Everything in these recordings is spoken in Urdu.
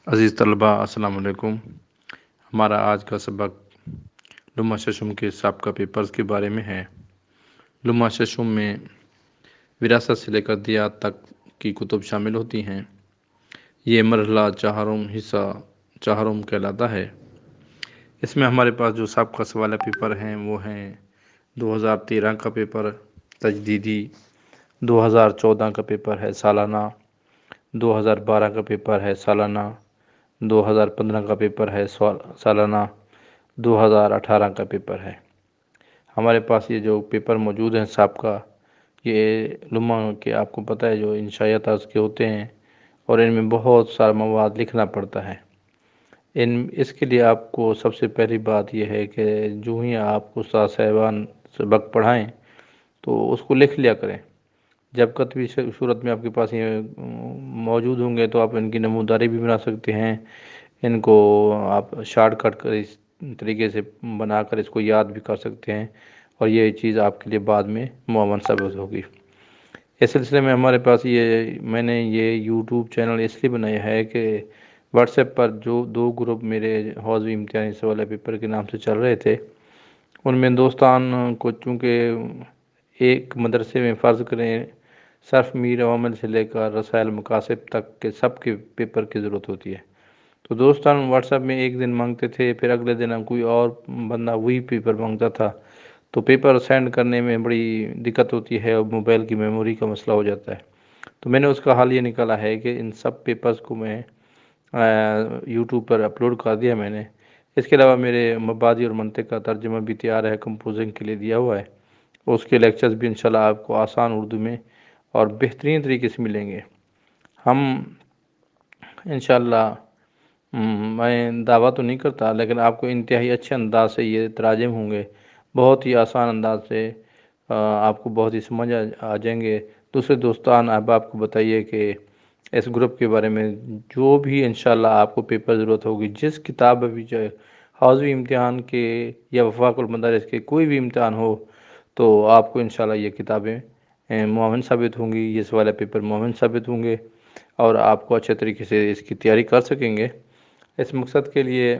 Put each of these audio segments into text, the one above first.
عزیز طلبہ السلام علیکم۔ ہمارا آج کا سبق لمحہ ششم کے سابقہ پیپرز کے بارے میں ہے۔ لمحہ ششم میں وراثت سے لے کر دیات تک کی کتب شامل ہوتی ہیں۔ یہ مرحلہ چہارم کہلاتا ہے۔ اس میں ہمارے پاس جو سابقہ سوالہ پیپر ہیں وہ ہیں 2013 کا پیپر تجدیدی، 2014 کا پیپر ہے سالانہ، 2012 کا پیپر ہے سالانہ، 2015 کا پیپر ہے سالانہ، 2018 کا پیپر ہے۔ ہمارے پاس یہ جو پیپر موجود ہیں سابقہ، یہ لمحہ کے آپ کو پتہ ہے جو انشائیہ طرز کے ہوتے ہیں اور ان میں بہت سارا مواد لکھنا پڑتا ہے۔ اس کے لیے آپ کو سب سے پہلی بات یہ ہے کہ جو ہی آپ کو استاد صاحبان سبق پڑھائیں تو اس کو لکھ لیا کریں۔ جب کتبی صورت میں آپ کے پاس یہ موجود ہوں گے تو آپ ان کی نموداری بھی بنا سکتے ہیں، ان کو آپ شارٹ کٹ کر اس طریقے سے بنا کر اس کو یاد بھی کر سکتے ہیں اور یہ چیز آپ کے لیے بعد میں معاون ثابت ہوگی۔ اس سلسلے میں ہمارے پاس میں نے یہ یوٹیوب چینل اس لیے بنایا ہے کہ واٹس ایپ پر جو 2 گروپ میرے حوزوی امتحانی سوالہ پیپر کے نام سے چل رہے تھے، ان میں دوستان کو چونکہ ایک مدرسے میں فرض کریں صرف میر عوامل سے لے کر رسائل مقاصد تک کے سب کے پیپر کی ضرورت ہوتی ہے، تو دوستان واٹس ایپ میں ایک دن مانگتے تھے، پھر اگلے دن کوئی اور بندہ وہی پیپر مانگتا تھا، تو پیپر سینڈ کرنے میں بڑی دقت ہوتی ہے اور موبائل کی میموری کا مسئلہ ہو جاتا ہے۔ تو میں نے اس کا حل یہ نکالا ہے کہ ان سب پیپرز کو میں یوٹیوب پر اپلوڈ کر دیا میں نے۔ اس کے علاوہ میرے مبادی اور منطق کا ترجمہ بھی تیار ہے، کمپوزنگ کے لیے دیا ہوا ہے۔ اس کے لیکچرز بھی انشاءاللہ آپ کو آسان اردو میں اور بہترین طریقے سے ملیں گے۔ ہم انشاءاللہ میں دعویٰ تو نہیں کرتا، لیکن آپ کو انتہائی اچھے انداز سے یہ تراجم ہوں گے، بہت ہی آسان انداز سے آپ کو بہت ہی سمجھ آ جائیں گے۔ دوسرے دوستان اب آپ کو بتائیے کہ اس گروپ کے بارے میں جو بھی انشاءاللہ آپ کو پیپر ضرورت ہوگی، جس کتاب بھی چاہے حوزوی امتحان کے یا وفاق المدارس کے کوئی بھی امتحان ہو، تو آپ کو انشاءاللہ یہ کتابیں معاون ثابت ہوں گی، یہ سوالہ پیپر معاون ثابت ہوں گے اور آپ کو اچھے طریقے سے اس کی تیاری کر سکیں گے۔ اس مقصد کے لیے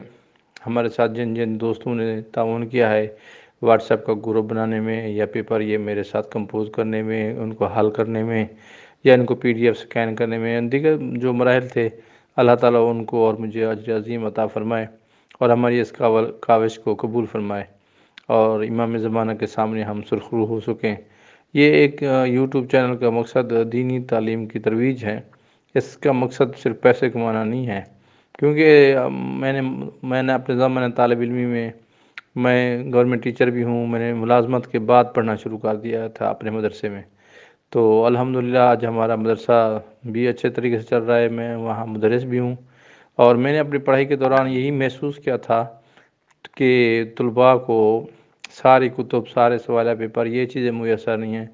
ہمارے ساتھ جن دوستوں نے تعاون کیا ہے واٹس ایپ کا گروپ بنانے میں یا پیپر یہ میرے ساتھ کمپوز کرنے میں، ان کو حل کرنے میں یا ان کو PDF سکین کرنے میں، دیگر جو مراحل تھے، اللہ تعالیٰ ان کو اور مجھے اجر عظیم عطا فرمائے اور ہماری اس کاوش کو قبول فرمائے اور امام زمانہ کے سامنے ہم سرخرو ہو سکیں۔ یہ ایک یوٹیوب چینل کا مقصد دینی تعلیم کی ترویج ہے، اس کا مقصد صرف پیسے کمانا نہیں ہے، کیونکہ میں نے اپنے زمانہ طالب علمی میں گورنمنٹ ٹیچر بھی ہوں، میں نے ملازمت کے بعد پڑھنا شروع کر دیا تھا اپنے مدرسے میں، تو الحمدللہ آج ہمارا مدرسہ بھی اچھے طریقے سے چل رہا ہے، میں وہاں مدرس بھی ہوں اور میں نے اپنی پڑھائی کے دوران یہی محسوس کیا تھا کہ طلباء کو ساری کتب، سارے سوالہ پیپر یہ چیزیں میسر نہیں ہیں،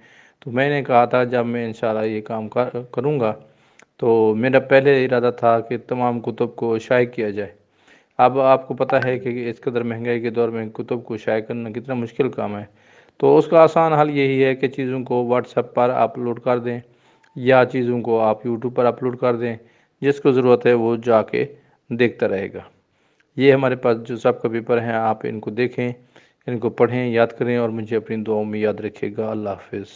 تو میں نے کہا تھا جب میں انشاءاللہ یہ کام کروں گا تو میرا پہلے ارادہ تھا کہ تمام کتب کو شائع کیا جائے۔ اب آپ کو پتہ ہے کہ اس قدر مہنگائی کے دور میں کتب کو شائع کرنا کتنا مشکل کام ہے، تو اس کا آسان حل یہی ہے کہ چیزوں کو واٹس ایپ پر اپلوڈ کر دیں یا چیزوں کو آپ یوٹیوب پر اپلوڈ کر دیں، جس کو ضرورت ہے وہ جا کے دیکھتا رہے گا۔ یہ ہمارے پاس جو سب کا پیپر ہیں، آپ ان کو دیکھیں، ان کو پڑھیں، یاد کریں اور مجھے اپنی دعاؤں میں یاد رکھیے گا۔ اللہ حافظ۔